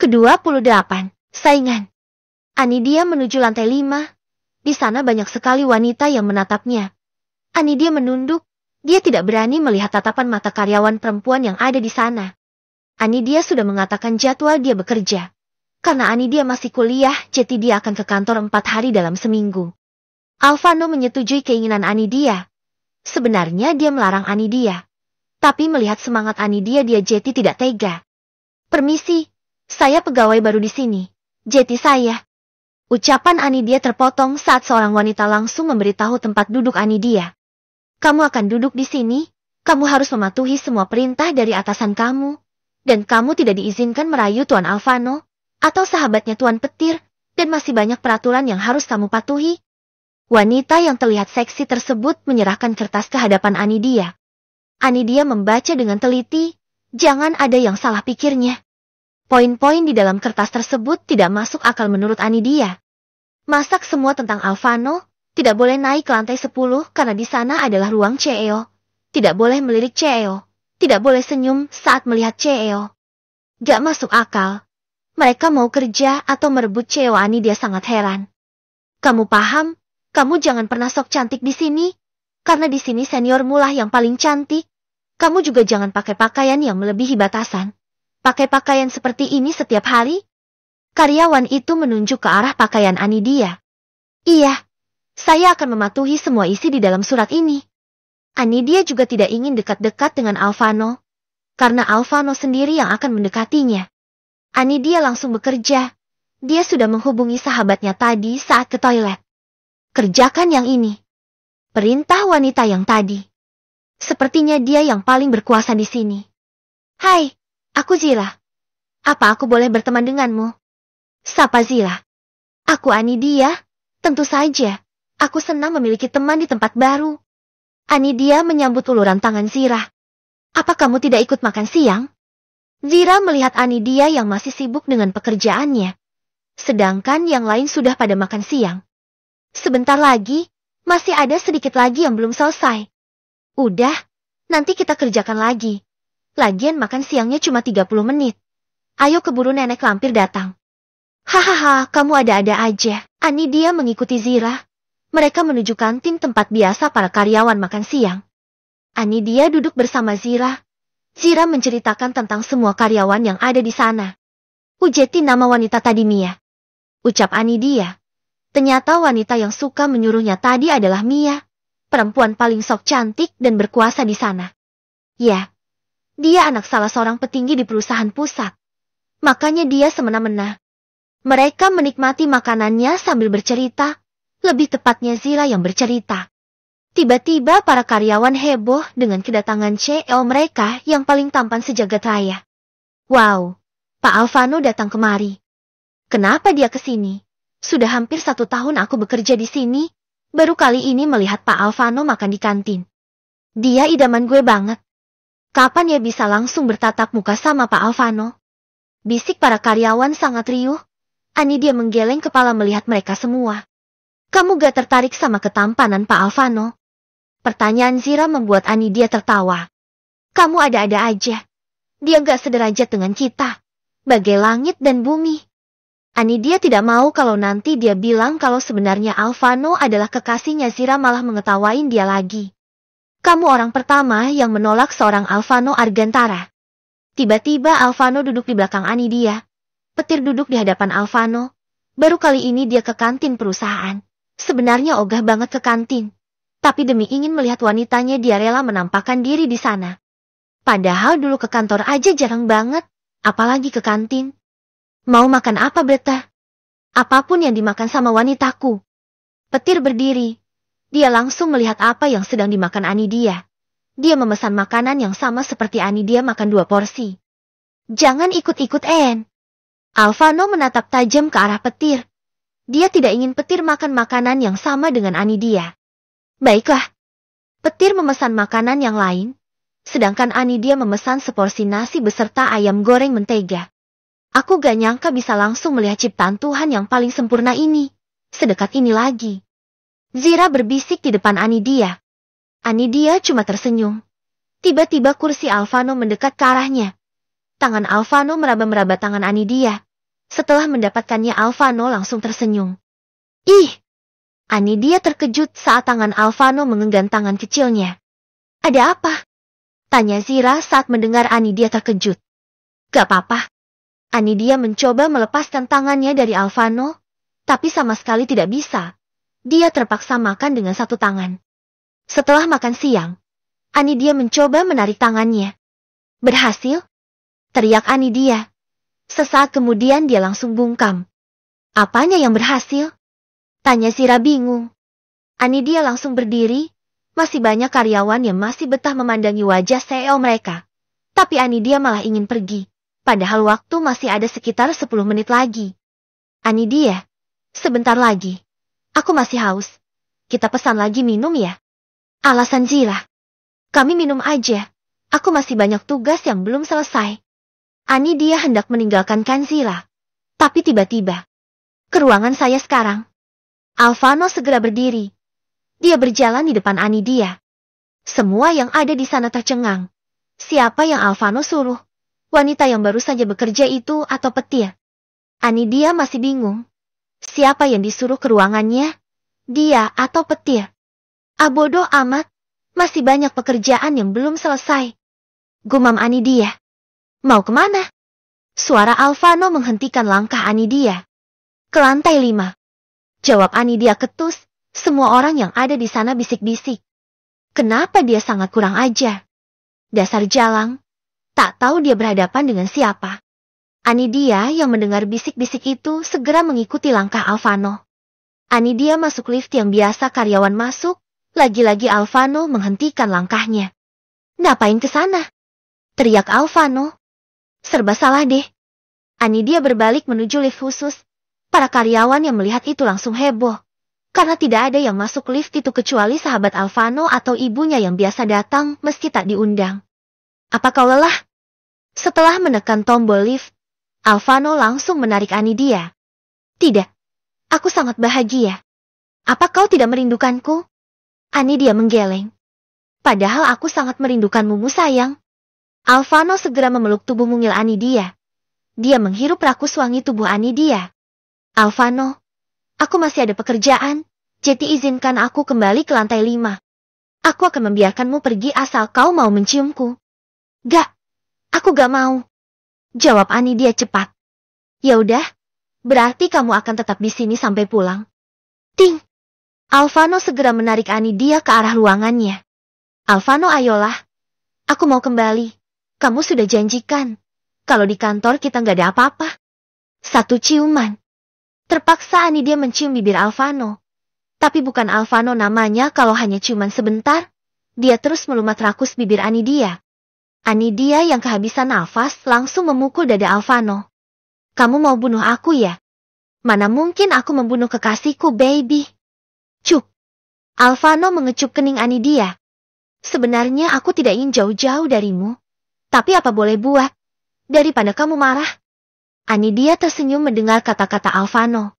Ke-28, saingan. Anidia menuju lantai 5. Di sana banyak sekali wanita yang menatapnya. Anidia menunduk. Dia tidak berani melihat tatapan mata karyawan perempuan yang ada di sana. Anidia sudah mengatakan jadwal dia bekerja. Karena Anidia masih kuliah, jadi dia akan ke kantor 4 hari dalam seminggu. Alvano menyetujui keinginan Anidia. Sebenarnya dia melarang Anidia. Tapi melihat semangat Anidia, dia jadi tidak tega. Permisi, saya pegawai baru di sini. Jadi saya. Ucapan Anidia terpotong saat seorang wanita langsung memberitahu tempat duduk Anidia. Kamu akan duduk di sini, kamu harus mematuhi semua perintah dari atasan kamu. Dan kamu tidak diizinkan merayu Tuan Alvano, atau sahabatnya Tuan Petir, dan masih banyak peraturan yang harus kamu patuhi. Wanita yang terlihat seksi tersebut menyerahkan kertas ke hadapan Anidia. Anidia membaca dengan teliti, jangan ada yang salah pikirnya. Poin-poin di dalam kertas tersebut tidak masuk akal menurut Anidia. Masak semua tentang Alvano, tidak boleh naik ke lantai 10 karena di sana adalah ruang CEO. Tidak boleh melirik CEO. Tidak boleh senyum saat melihat CEO. Gak masuk akal. Mereka mau kerja atau merebut CEO? Anidia sangat heran. Kamu paham? Kamu jangan pernah sok cantik di sini. Karena di sini seniormu lah yang paling cantik. Kamu juga jangan pakai pakaian yang melebihi batasan. Pakai pakaian seperti ini setiap hari? Karyawan itu menunjuk ke arah pakaian Anidia. Iya, saya akan mematuhi semua isi di dalam surat ini. Anidia juga tidak ingin dekat-dekat dengan Alvano, karena Alvano sendiri yang akan mendekatinya. Anidia langsung bekerja. Dia sudah menghubungi sahabatnya tadi saat ke toilet. Kerjakan yang ini. Perintah wanita yang tadi. Sepertinya dia yang paling berkuasa di sini. Hai, aku Zila. Apa aku boleh berteman denganmu? Sapa Zila. Aku Anidia. Tentu saja. Aku senang memiliki teman di tempat baru. Anidia menyambut uluran tangan Zira. Apa kamu tidak ikut makan siang? Zira melihat Anidia yang masih sibuk dengan pekerjaannya. Sedangkan yang lain sudah pada makan siang. Sebentar lagi, masih ada sedikit lagi yang belum selesai. Udah, nanti kita kerjakan lagi. Lagian makan siangnya cuma 30 menit. Ayo keburu nenek lampir datang. Hahaha, kamu ada-ada aja. Anidia mengikuti Zira. Mereka menuju kantin tempat biasa para karyawan makan siang. Anidia duduk bersama Zira. Zira menceritakan tentang semua karyawan yang ada di sana. Ujeti nama wanita tadi Mia. Ucap Anidia. Ternyata wanita yang suka menyuruhnya tadi adalah Mia. Perempuan paling sok cantik dan berkuasa di sana. Ya, dia anak salah seorang petinggi di perusahaan pusat. Makanya dia semena-mena. Mereka menikmati makanannya sambil bercerita. Lebih tepatnya Zira yang bercerita. Tiba-tiba para karyawan heboh dengan kedatangan CEO mereka yang paling tampan sejagat raya. Wow, Pak Alvano datang kemari. Kenapa dia ke sini? Sudah hampir 1 tahun aku bekerja di sini, baru kali ini melihat Pak Alvano makan di kantin. Dia idaman gue banget. Kapan ya bisa langsung bertatap muka sama Pak Alvano? Bisik para karyawan sangat riuh. Anidia menggeleng kepala melihat mereka semua. Kamu gak tertarik sama ketampanan Pak Alvano? Pertanyaan Zira membuat Anidia tertawa. Kamu ada-ada aja. Dia gak sederajat dengan kita. Bagai langit dan bumi. Anidia tidak mau kalau nanti dia bilang kalau sebenarnya Alvano adalah kekasihnya. Zira malah mengetawain dia lagi. Kamu orang pertama yang menolak seorang Alvano Argantara. Tiba-tiba Alvano duduk di belakang Anidia. Petir duduk di hadapan Alvano. Baru kali ini dia ke kantin perusahaan. Sebenarnya ogah banget ke kantin. Tapi demi ingin melihat wanitanya dia rela menampakkan diri di sana. Padahal dulu ke kantor aja jarang banget. Apalagi ke kantin. Mau makan apa Breta? Apapun yang dimakan sama wanitaku. Petir berdiri. Dia langsung melihat apa yang sedang dimakan Anidia. Dia memesan makanan yang sama seperti Anidia makan 2 porsi. Jangan ikut-ikut En. Alvano menatap tajam ke arah Petir. Dia tidak ingin Petir makan makanan yang sama dengan Anidia. Baiklah. Petir memesan makanan yang lain. Sedangkan Anidia memesan seporsi nasi beserta ayam goreng mentega. Aku gak nyangka bisa langsung melihat ciptaan Tuhan yang paling sempurna ini. Sedekat ini lagi. Zira berbisik di depan Anidia. Anidia cuma tersenyum. Tiba-tiba kursi Alvano mendekat ke arahnya. Tangan Alvano meraba-meraba tangan Anidia. Setelah mendapatkannya, Alvano langsung tersenyum. Ih! Anidia terkejut saat tangan Alvano menggenggam tangan kecilnya. Ada apa? Tanya Zira saat mendengar Anidia terkejut. Gak apa-apa. Anidia mencoba melepaskan tangannya dari Alvano, tapi sama sekali tidak bisa. Dia terpaksa makan dengan satu tangan. Setelah makan siang, Anidia mencoba menarik tangannya. Berhasil? Teriak Anidia. Sesaat kemudian dia langsung bungkam. Apanya yang berhasil? Tanya Zira bingung. Anidia langsung berdiri. Masih banyak karyawan yang masih betah memandangi wajah CEO mereka. Tapi Anidia malah ingin pergi. Padahal waktu masih ada sekitar 10 menit lagi. Anidia, sebentar lagi. Aku masih haus. Kita pesan lagi minum ya? Alasan Zira. Kami minum aja. Aku masih banyak tugas yang belum selesai. Anidia hendak meninggalkan Kanzila. Tapi tiba-tiba. Ke ruangan saya sekarang. Alvano segera berdiri. Dia berjalan di depan Anidia. Semua yang ada di sana tercengang. Siapa yang Alvano suruh? Wanita yang baru saja bekerja itu atau petir? Anidia masih bingung. Siapa yang disuruh ke ruangannya? Dia atau petir? Bodoh amat. Masih banyak pekerjaan yang belum selesai. Gumam Anidia. Mau kemana? Suara Alvano menghentikan langkah Anidia. Ke lantai 5. Jawab Anidia ketus. Semua orang yang ada di sana bisik-bisik. Kenapa dia sangat kurang ajar? Dasar jalang. Tak tahu dia berhadapan dengan siapa. Anidia yang mendengar bisik-bisik itu segera mengikuti langkah Alvano. Anidia masuk lift yang biasa karyawan masuk. Lagi-lagi Alvano menghentikan langkahnya. Ngapain ke sana? Teriak Alvano. Serba salah deh. Anidia berbalik menuju lift khusus. Para karyawan yang melihat itu langsung heboh. Karena tidak ada yang masuk lift itu kecuali sahabat Alvano atau ibunya yang biasa datang meski tak diundang. Apa kau lelah? Setelah menekan tombol lift, Alvano langsung menarik Anidia. Tidak. Aku sangat bahagia. Apa kau tidak merindukanku? Anidia menggeleng. Padahal aku sangat merindukanmu sayang. Alvano segera memeluk tubuh mungil Anidia. Dia menghirup rakus wangi tubuh Anidia. Alvano, aku masih ada pekerjaan, jadi izinkan aku kembali ke lantai 5. Aku akan membiarkanmu pergi asal kau mau menciumku. Gak, aku gak mau. Jawab Anidia cepat. Ya udah, berarti kamu akan tetap di sini sampai pulang. Ting! Alvano segera menarik Anidia ke arah ruangannya. Alvano, ayolah. Aku mau kembali. Kamu sudah janjikan. Kalau di kantor kita gak ada apa-apa. Satu ciuman. Terpaksa Anidia mencium bibir Alvano. Tapi bukan Alvano namanya kalau hanya ciuman sebentar. Dia terus melumat rakus bibir Anidia. Anidia yang kehabisan nafas langsung memukul dada Alvano. Kamu mau bunuh aku ya? Mana mungkin aku membunuh kekasihku, baby. Cuk. Alvano mengecup kening Anidia. Sebenarnya aku tidak ingin jauh-jauh darimu. Tapi apa boleh buat? Daripada kamu marah. Anidia tersenyum mendengar kata-kata Alvano.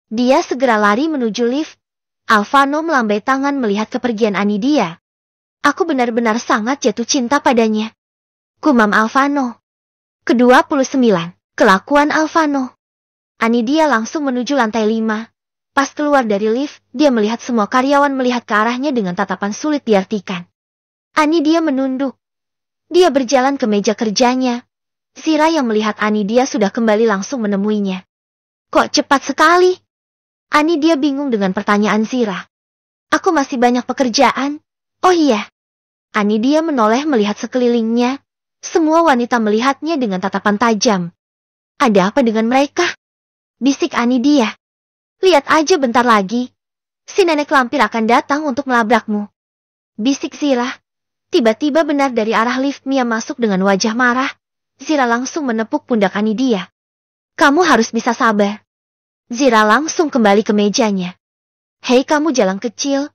Dia segera lari menuju lift. Alvano melambai tangan melihat kepergian Anidia. Aku benar-benar sangat jatuh cinta padanya. Gumam Alvano. Ke-29. Kelakuan Alvano. Anidia langsung menuju lantai 5. Pas keluar dari lift, dia melihat semua karyawan melihat ke arahnya dengan tatapan sulit diartikan. Anidia menunduk. Dia berjalan ke meja kerjanya. Zira yang melihat Anidia sudah kembali langsung menemuinya. Kok cepat sekali? Anidia bingung dengan pertanyaan Zira. Aku masih banyak pekerjaan. Oh iya. Anidia menoleh melihat sekelilingnya. Semua wanita melihatnya dengan tatapan tajam. Ada apa dengan mereka? Bisik Anidia. Lihat aja bentar lagi. Si nenek lampir akan datang untuk melabrakmu. Bisik Zira. Tiba-tiba benar dari arah lift Mia masuk dengan wajah marah. Zira langsung menepuk pundak Anidia. Kamu harus bisa sabar. Zira langsung kembali ke mejanya. Hei kamu jalang kecil.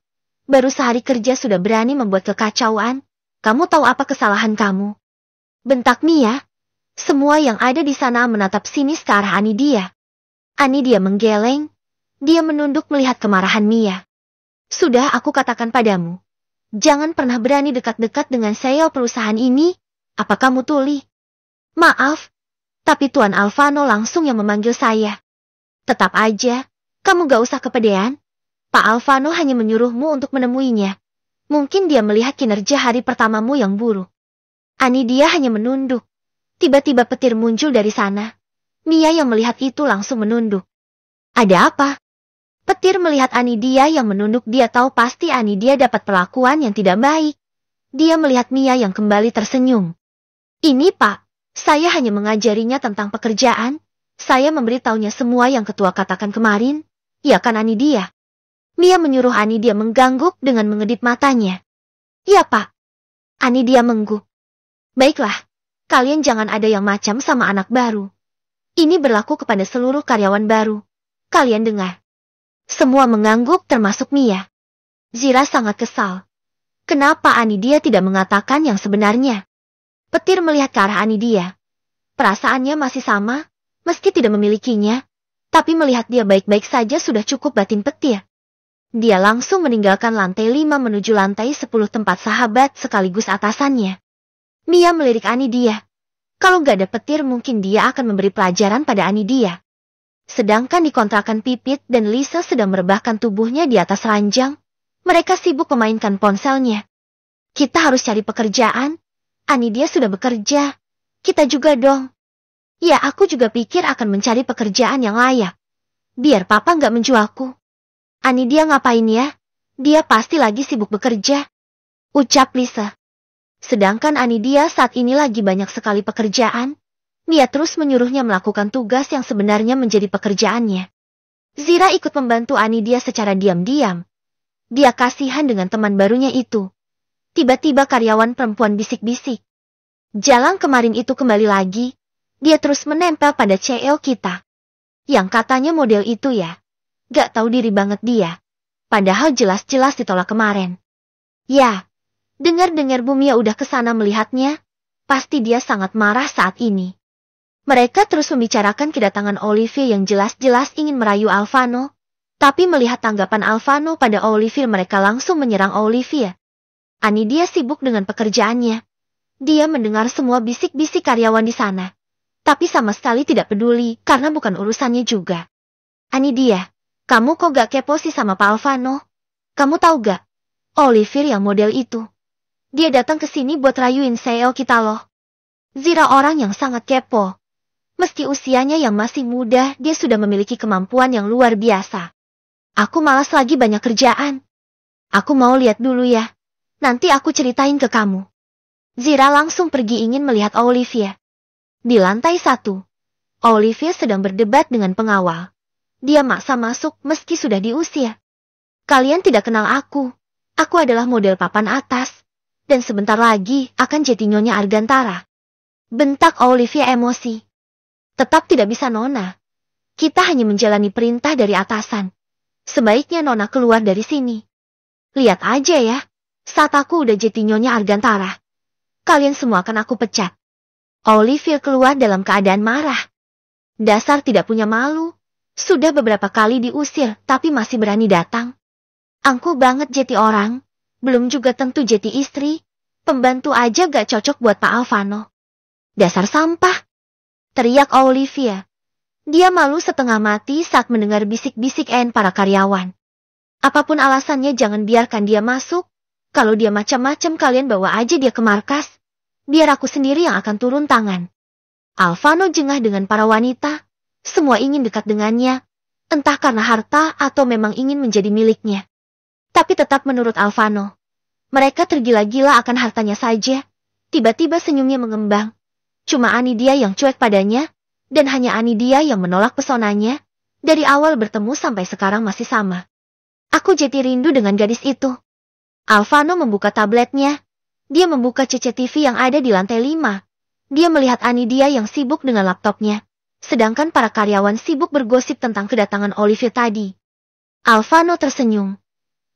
Baru sehari kerja sudah berani membuat kekacauan. Kamu tahu apa kesalahan kamu? Bentak Mia. Semua yang ada di sana menatap sinis ke arah Anidia. Anidia menggeleng. Dia menunduk melihat kemarahan Mia. Sudah aku katakan padamu. Jangan pernah berani dekat-dekat dengan CEO perusahaan ini. Apa kamu tuli? Maaf. Tapi Tuan Alvano langsung yang memanggil saya. Tetap aja, kamu gak usah kepedean. Pak Alvano hanya menyuruhmu untuk menemuinya. Mungkin dia melihat kinerja hari pertamamu yang buruk. Anidia hanya menunduk. Tiba-tiba petir muncul dari sana. Mia yang melihat itu langsung menunduk. Ada apa? Petir melihat Anidia yang menunduk, dia tahu pasti Anidia dapat perlakuan yang tidak baik. Dia melihat Mia yang kembali tersenyum. Ini Pak, saya hanya mengajarinya tentang pekerjaan. Saya memberitahunya semua yang ketua katakan kemarin. Ya kan Anidia? Mia menyuruh Anidia mengangguk dengan mengedip matanya. Ya Pak. Anidia mengangguk. Baiklah, kalian jangan ada yang macam sama anak baru. Ini berlaku kepada seluruh karyawan baru. Kalian dengar. Semua mengangguk termasuk Mia. Zira sangat kesal. Kenapa Anidia tidak mengatakan yang sebenarnya? Petir melihat ke arah Anidia. Perasaannya masih sama, meski tidak memilikinya. Tapi melihat dia baik-baik saja sudah cukup batin petir. Dia langsung meninggalkan lantai 5 menuju lantai 10 tempat sahabat sekaligus atasannya. Mia melirik Anidia. Kalau gak ada petir mungkin dia akan memberi pelajaran pada Anidia. Sedangkan di kontrakan Pipit dan Lisa sedang merebahkan tubuhnya di atas ranjang. Mereka sibuk memainkan ponselnya. Kita harus cari pekerjaan. Anidia sudah bekerja. Kita juga dong. Ya aku juga pikir akan mencari pekerjaan yang layak. Biar papa gak menjualku. Anidia ngapain ya? Dia pasti lagi sibuk bekerja. Ucap Lisa. Sedangkan Anidia saat ini lagi banyak sekali pekerjaan. Mia terus menyuruhnya melakukan tugas yang sebenarnya menjadi pekerjaannya. Zira ikut membantu Anidia secara diam-diam. Dia kasihan dengan teman barunya itu. Tiba-tiba karyawan perempuan bisik-bisik. Jalang kemarin itu kembali lagi. Dia terus menempel pada CEO kita. Yang katanya model itu ya. Gak tahu diri banget dia. Padahal jelas-jelas ditolak kemarin. Ya, dengar-dengar Bu Mia udah kesana melihatnya. Pasti dia sangat marah saat ini. Mereka terus membicarakan kedatangan Olivier yang jelas-jelas ingin merayu Alvano. Tapi melihat tanggapan Alvano pada Olivier, mereka langsung menyerang Olivier. Anidia sibuk dengan pekerjaannya. Dia mendengar semua bisik-bisik karyawan di sana. Tapi sama sekali tidak peduli karena bukan urusannya juga. Anidia, kamu kok gak kepo sih sama Pak Alvano? Kamu tahu gak? Olivier yang model itu. Dia datang ke sini buat rayuin CEO kita loh. Zira orang yang sangat kepo. Meski usianya yang masih muda, dia sudah memiliki kemampuan yang luar biasa. Aku malas lagi banyak kerjaan. Aku mau lihat dulu ya. Nanti aku ceritain ke kamu. Zira langsung pergi ingin melihat Olivier. Di lantai 1, Olivier sedang berdebat dengan pengawal. Dia maksa masuk meski sudah diusir. Kalian tidak kenal aku. Aku adalah model papan atas. Dan sebentar lagi akan jadi Nyonya Argantara. Bentak Olivier emosi. Tetap tidak bisa Nona. Kita hanya menjalani perintah dari atasan. Sebaiknya Nona keluar dari sini. Lihat aja ya. Saat aku udah jadi Nyonya Argantara. Kalian semua akan aku pecat. Olivier keluar dalam keadaan marah. Dasar tidak punya malu. Sudah beberapa kali diusir tapi masih berani datang. Angkuh banget jadi orang. Belum juga tentu jadi istri. Pembantu aja gak cocok buat Pak Alvano. Dasar sampah. Teriak Olivier. Dia malu setengah mati saat mendengar bisik-bisik para karyawan. Apapun alasannya jangan biarkan dia masuk. Kalau dia macam-macam kalian bawa aja dia ke markas. Biar aku sendiri yang akan turun tangan. Alvano jengah dengan para wanita. Semua ingin dekat dengannya. Entah karena harta atau memang ingin menjadi miliknya. Tapi tetap menurut Alvano. Mereka tergila-gila akan hartanya saja. Tiba-tiba senyumnya mengembang. Cuma Anidia yang cuek padanya. Dan hanya Anidia yang menolak pesonanya. Dari awal bertemu sampai sekarang masih sama. Aku jadi rindu dengan gadis itu. Alvano membuka tabletnya. Dia membuka CCTV yang ada di lantai 5. Dia melihat Anidia yang sibuk dengan laptopnya. Sedangkan para karyawan sibuk bergosip tentang kedatangan Olivier tadi. Alvano tersenyum.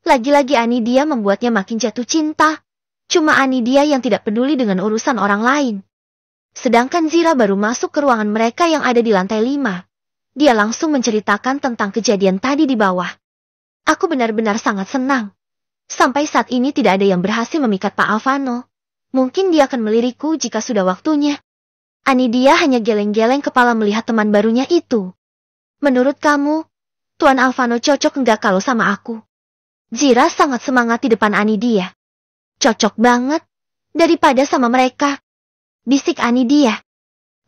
Lagi-lagi Anidia membuatnya makin jatuh cinta. Cuma Anidia yang tidak peduli dengan urusan orang lain. Sedangkan Zira baru masuk ke ruangan mereka yang ada di lantai 5. Dia langsung menceritakan tentang kejadian tadi di bawah. Aku benar-benar sangat senang. Sampai saat ini tidak ada yang berhasil memikat Pak Alvano. Mungkin dia akan melirikku jika sudah waktunya. Anidia hanya geleng-geleng kepala melihat teman barunya itu. Menurut kamu, Tuan Alvano cocok enggak kalau sama aku? Zira sangat semangat di depan Anidia. Cocok banget, daripada sama mereka. Bisik Anidia.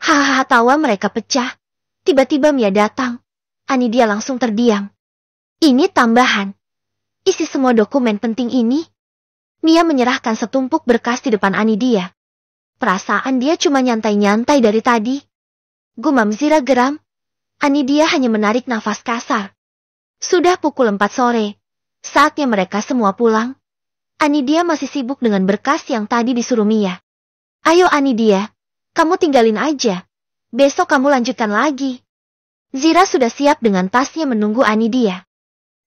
Hahaha, tawa mereka pecah. Tiba-tiba Mia datang. Anidia langsung terdiam. Ini tambahan. Isi semua dokumen penting ini. Mia menyerahkan setumpuk berkas di depan Anidia. Perasaan dia cuma nyantai-nyantai dari tadi. Gumam Zira geram. Anidia hanya menarik nafas kasar. Sudah pukul 4 sore. Saatnya mereka semua pulang. Anidia masih sibuk dengan berkas yang tadi disuruh Mia. Ayo Anidia, kamu tinggalin aja. Besok kamu lanjutkan lagi. Zira sudah siap dengan tasnya menunggu Anidia.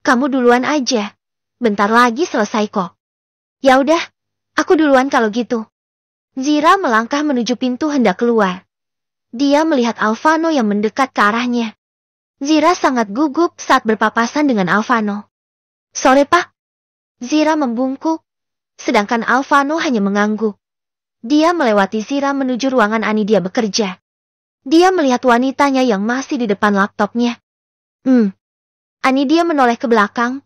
Kamu duluan aja. Bentar lagi selesai kok. Ya udah, aku duluan kalau gitu. Zira melangkah menuju pintu hendak keluar. Dia melihat Alvano yang mendekat ke arahnya. Zira sangat gugup saat berpapasan dengan Alvano. Sore Pak. Zira membungkuk, sedangkan Alvano hanya mengangguk. Dia melewati Zira menuju ruangan Anidia bekerja. Dia melihat wanitanya yang masih di depan laptopnya. Anidia menoleh ke belakang.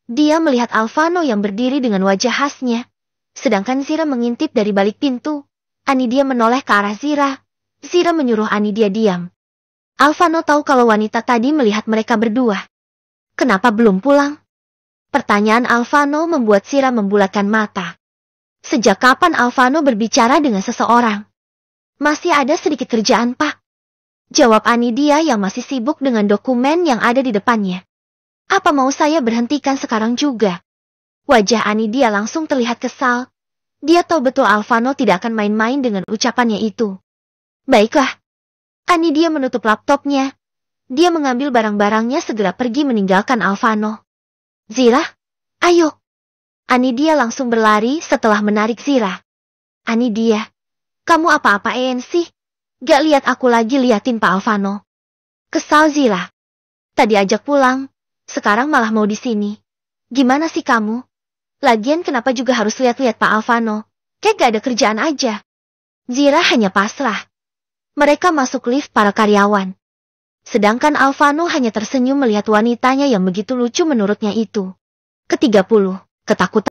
Dia melihat Alvano yang berdiri dengan wajah khasnya. Sedangkan Zira mengintip dari balik pintu. Anidia menoleh ke arah Zira. Zira menyuruh Anidia diam. Alvano tahu kalau wanita tadi melihat mereka berdua. Kenapa belum pulang? Pertanyaan Alvano membuat Zira membulatkan mata. Sejak kapan Alvano berbicara dengan seseorang? Masih ada sedikit kerjaan, Pak. Jawab Anidia yang masih sibuk dengan dokumen yang ada di depannya. Apa mau saya berhentikan sekarang juga? Wajah Anidia langsung terlihat kesal. Dia tahu betul Alvano tidak akan main-main dengan ucapannya itu. Baiklah. Anidia menutup laptopnya. Dia mengambil barang-barangnya segera pergi meninggalkan Alvano. Zira, ayo. Anidia langsung berlari setelah menarik Zira. Anidia, kamu apa-apain sih? Gak lihat aku lagi liatin Pak Alvano. Kesal Zira. Tadi ajak pulang, sekarang malah mau di sini. Gimana sih kamu? Lagian kenapa juga harus lihat-lihat Pak Alvano? Kayak gak ada kerjaan aja. Zira hanya pasrah. Mereka masuk lift para karyawan. Sedangkan Alvano hanya tersenyum melihat wanitanya yang begitu lucu menurutnya itu. Ke-30, ketakutan.